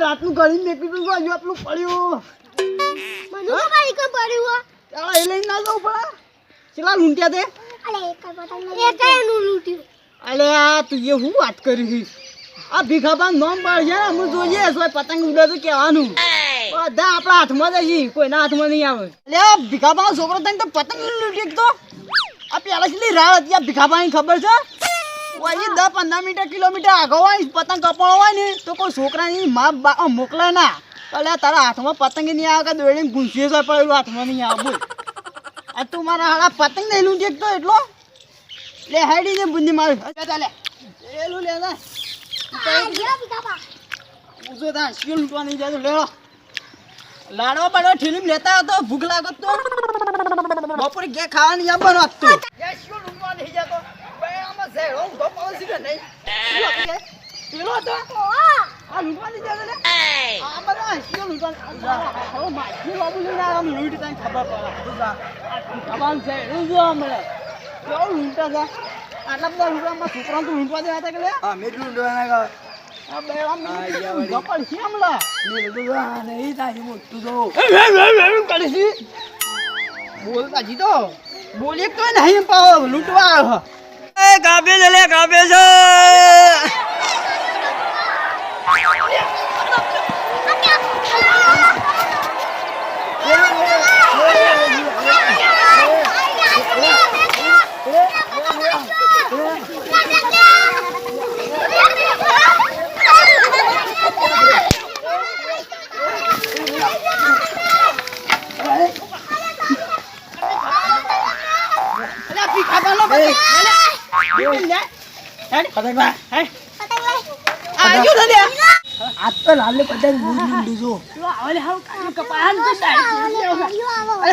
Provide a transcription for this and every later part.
રાતનું કરીને મેકીતું તો હજુ આપણું પડ્યું મને તો ભાઈ કે પડ્યું ચાલ એ લઈને ના જાવ પડા ચલા લૂંટ્યા તે અલે એક નું લૂંટ્યું અલે આ તું એ હું વાત કરી આ ભીખાબા નામ પાડ છે હું જોઈએ સોય પતંગ ઉડે તો કહેવાનું બધા આપણા હાથમાં જ છે કોઈના હાથમાં નહીં આવે અલે ભીખાબા છોકરો તને તો પતંગ લૂંટી તો આ પેલા કેટલી રાહ હતી આ ભીખાબાની ખબર છે ઓય 10-15 મીટર કિલોમીટર આગળ હોય પતંગ કપાણો હોય ને તો કોઈ છોકરાની માં મોકલે ના એટલે તારા હાથમાં પતંગ નહીં આવે કે દોડીને ઘૂંસીએ છે પડેલું હાથમાં નહીં આવે બોલ આ તું મારા હાડા પતંગ નહીં લૂંટી તો એટલો લે હેડી ને બુંદી માર ચાલે એલું લે ના ઉજો તા શિયો લૂંટવા નહીં જાય તો લેડો લાડવા બાડવા ઠેલીમ લેતા હતો ભૂખ લાગત તો બપોરે ગે ખાવાની યાદ બનો તો શિયો લૂંટવા નહીં જતો આમાં ઝેડો તો પાવસી કે નહીં પેલો તો આ લૂંટવા નહીં જતો લે આ બધા શિયો લૂંટવા હવે માછી બાબુ લઈને આમ લૂંટ તને ખબર પડે કબાલ છે જો મળે કેવો લૂંટા છે આટલા બધા લૂંટવામાં છોકરાને તો લૂંટવા દેવા હતા કે લે હા મેં લૂંટવાના કા આ બે આમ ગપડ છે આમલા મેં તો આ નહીં તાજી મોટું તો કરીશી બોલતા જી તો બોલે તો નહીં પાવ લૂંટવા એ ગાબે લે ગાબે છે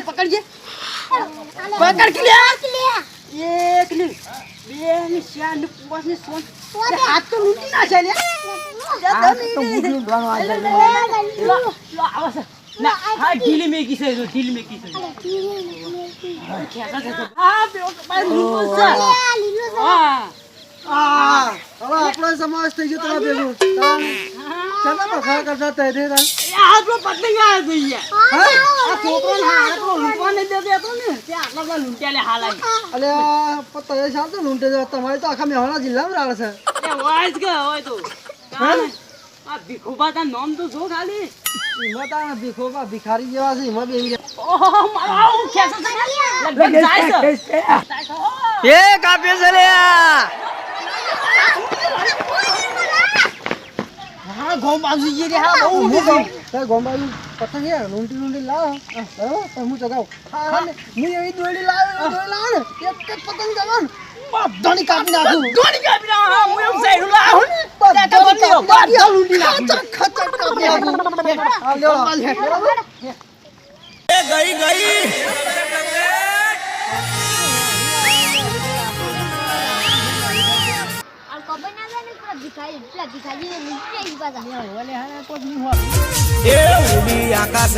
પકડજે પકડ કે એક લી બે ની ચાર ની પાંચ ની સોન હાથ તો લૂંટી ના છે લે તો મુઠી લૂંટવાનો આ આવે ના હા ઢીલી મેકી છે જો ઢીલી મેકી છે હા બેઓ બાર લૂંટો છે હા હા હવે આપણો સમાજ થઈ ગયો તારા ભેગું ચાલો બખા કરતા તે દે આ તો પતંગ આ ગઈ હા આ છોકરાને હારે તો લૂંટવા નહીં દે દેતો ને તે આટલા બધા લૂંટ્યા લે હાલ આવી અલે પતંગ સાલ તો લૂંટે જો તમારે તો આખા મેહોણા જિલ્લામાં રાળ છે એ વાજ કે હોય તો આ ભીખોબા તા નામ તો જો ખાલી ઈમાં તા ભીખોબા ભિખારી જેવા છે ઈમાં બેહી રહ્યા ઓહો મારો ખેસ છે લગભગ જાય છે એ કાપે છે લે હા ગોમ બાજુ જે રે હા બહુ ઊંધી છે ગોમ બાજુ પતંગ હે લૂંટી લાવ બરાબર તો હું જગાવ હા હું એવી દોડી લાવ ને એક એક પતંગ જવાન બધાની કાપી નાખું હા હું એમ સાઈડ લાવ ને બધા લૂંટી નાખું ખચર કાપી નાખું આ લ્યો એ ગઈ ઉડી આકાશ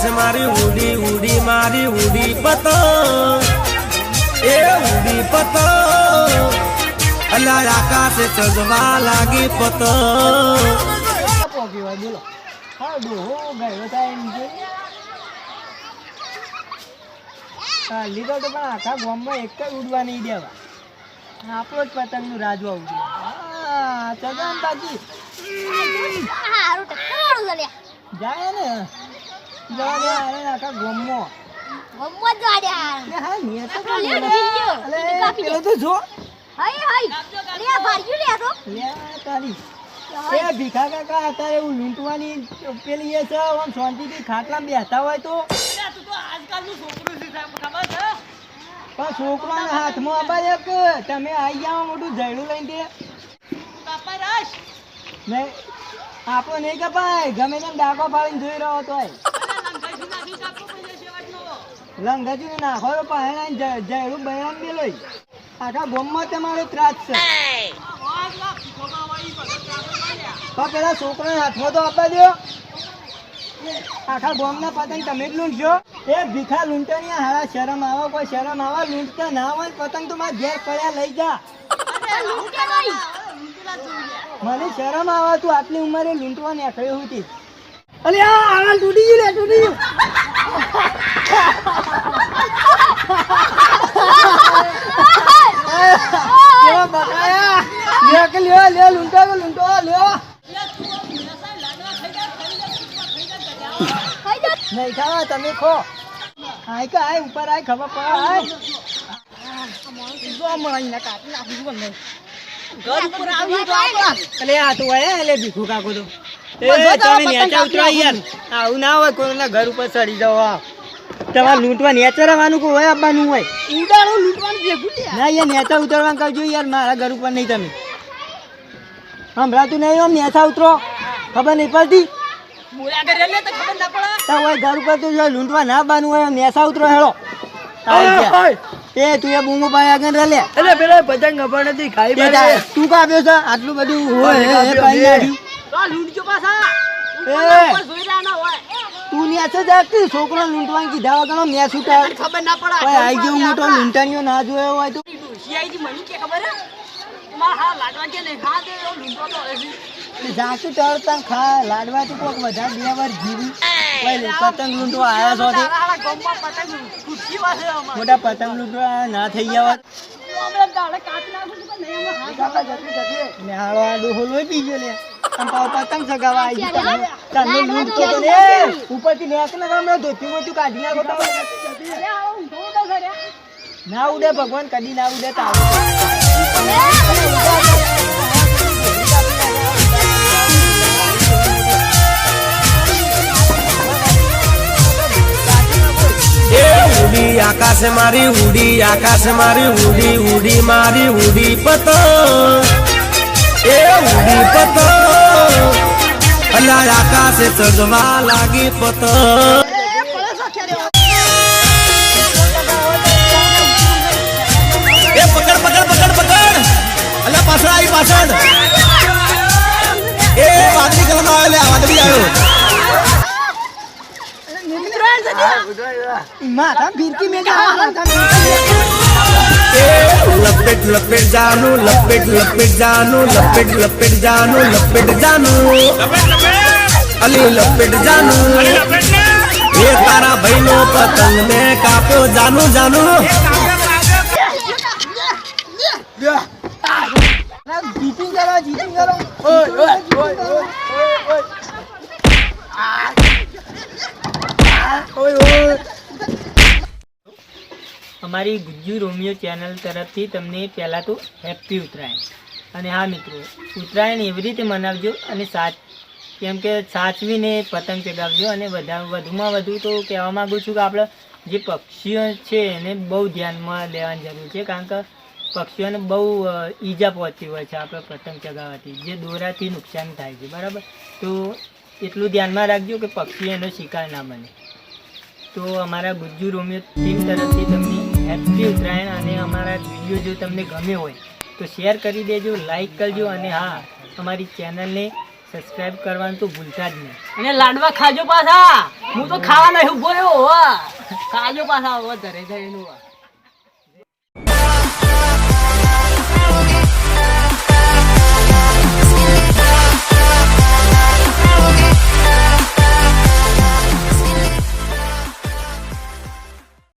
મારી ઉડી ઉડી મારી ઉડી પતંગ એ ઉડી પતંગ અલા આકાશ ચગવા લાગી પતંગ બોલો હા ડોહો ગયો ટાઈમ છે હા લીધો તો પણ આખા ગામમાં એક જ ઉડવા નહીં દેવા આપણો જ પતંગનું રાજુ આવું છે હા ચગન બાકી હારું તો કરોડ લલ્યા જાય ને જવા દે અરે આખા ગામમાં ગમવા જ વાડ્યા હા ને તો કાપી પેલો તો જો હઈ લે ભાર્યું લે તો લે તારી એ ભીખા કાકા અત્યારે એવું લૂંટવાની પેલી એ છે આમ શાંતિથી ખાટલામાં બેઠા હોય તો તું તો આજકાલનું છોકરું છે ખબર છે પણ છોકરાના હાથમાં આબાર એક તમે આવી જાવ મોટું જયડું લઈને ને આપણો નહીં કપાય ગમે તેમ ડાકો પાડીને જોઈ રહ્યો તો લંગાજી નાખો તો પાણી જયડું બહેરામ બેલો આખા બોમ્બમાં તમારો ત્રાસ છે તો પેલા છોકરાને હાથમાં તો આપવા દો. આખા ગામના પતંગ તમે જ લૂંટશો. એ ભીખા લૂંટણીયા હારા શરમ આવો, કોઈ શરમ આવા લૂંટતા ના હોય પતંગ તો મારા ઘેર પડ્યા લઈ જા. મને શરમ આવે તું આટલી ઉંમરે લૂંટવા નીકળ્યો હતી. અરે આ તૂટી ગયું લે, તૂટી ગયું. કેવા બકાયા લે કે લે લે લૂંટો લે નહીં ખાવા તમે ખો. આય કે આય ઉપર આય ખબર પડે. ઘર ઉપર આવી તો અલે આ તો હોય એટલે ભીખું કાકો તો તમે નેચા ઉતરો યાર. આવું ના હોય કોઈના ઘર ઉપર ચડી જાવ. તમારે લૂંટવા નેચર આવવાનું કોઈ હોય આપવાનું હોય ઉડાડો લૂંટવાનું ભેગું ના યાર નેચા ઉતરવાનું કરજો યાર. મારા ઘર ઉપર નહીં તમે સંભળાતું નહીં. આમ નેચા ઉતરો ખબર નહીં પડતી. ઘર ઉપર તો લૂંટવા ના બાનું હોય નેચા ઉતરો હેળો. એ તું એ બૂમો પાય આગળ રે લે. એટલે પેલા પતંગ ખબર નથી ખાઈ તું કાપ્યો છે આટલું બધું હોય તું નેચે જાગતી છોકરો લૂંટવાનું કીધા વગર નેચ ઉતાર ખબર ના પડે. આઈ ગયો મોટો લૂંટાણીઓ ના જોયો હોય તો જાતું તરતા ખા લાડવા તો કોઈક વધારે 2 વાર જીવી પતંગ લૂંટવા આવ્યા છો. મોટા પતંગ લૂંટવા ના થઈ ગયા પતંગ સગાવા આવી લૂંટતો ઉપરથી નેક ને ધોતી મોતું કાઢી નાખો. ના ઉડે ભગવાન કદી ના ઉડે. ઉડી આકાશ મારી ઉડી આકાશ મારી ઉડી ઉડી મારી ઉડી પતંગ એ ઉડી પતંગ અલા આકાશે ચડવા લાગી પતંગ. એ પકડ પકડ પકડ પકડ અલા પાછળ આવી પાછળ. એ વાદળી કલર નો આવ્યો વાદળી આવ્યો. લપેટ લપેટ જાનું લપેટ લપેટ જાનું લપેટ લપેટ જાનું લપેટ જાનું અલી લપેટ જાનું એ તારા ભાઈ નો પતંગ ને કાપ્યો જાનું જાનું. અમારી ગુજ્જુ રોમિયો ચેનલ તરફથી તમને પહેલાં તો હેપી ઉત્તરાયણ. અને હા મિત્રો, ઉત્તરાયણ એવી રીતે મનાવજો અને કેમ કે સાચવીને પતંગ ચગાવજો. અને વધુમાં વધુ તો કહેવા માગું છું કે આપણે જે પક્ષીઓ છે એને બહુ ધ્યાનમાં લેવાની જરૂર છે. કારણ કે પક્ષીઓને બહુ ઈજા પહોંચતી હોય છે આપણે પતંગ ચગાવવાથી, જે દોરાથી નુકસાન થાય છે. બરાબર, તો એટલું ધ્યાનમાં રાખજો કે પક્ષી એનો શિકાર ના બને. તો અમારા ગુજ્જુ રોમિયો ટીમ તરફથી તમને હેપી ઉત્તરાયણ. અને અમારા વિડીયો જો તમને ગમે હોય તો શેર કરી દેજો, લાઈક કરજો. અને હા, અમારી ચેનલને સબસ્ક્રાઈબ કરવાનું તો ભૂલતા જ નહીં. અને લાડવા ખાજો પાછા. હું તો ખાવા નહીં ઉભો રહ્યો. ખાજો પાછા ઘરે જઈને.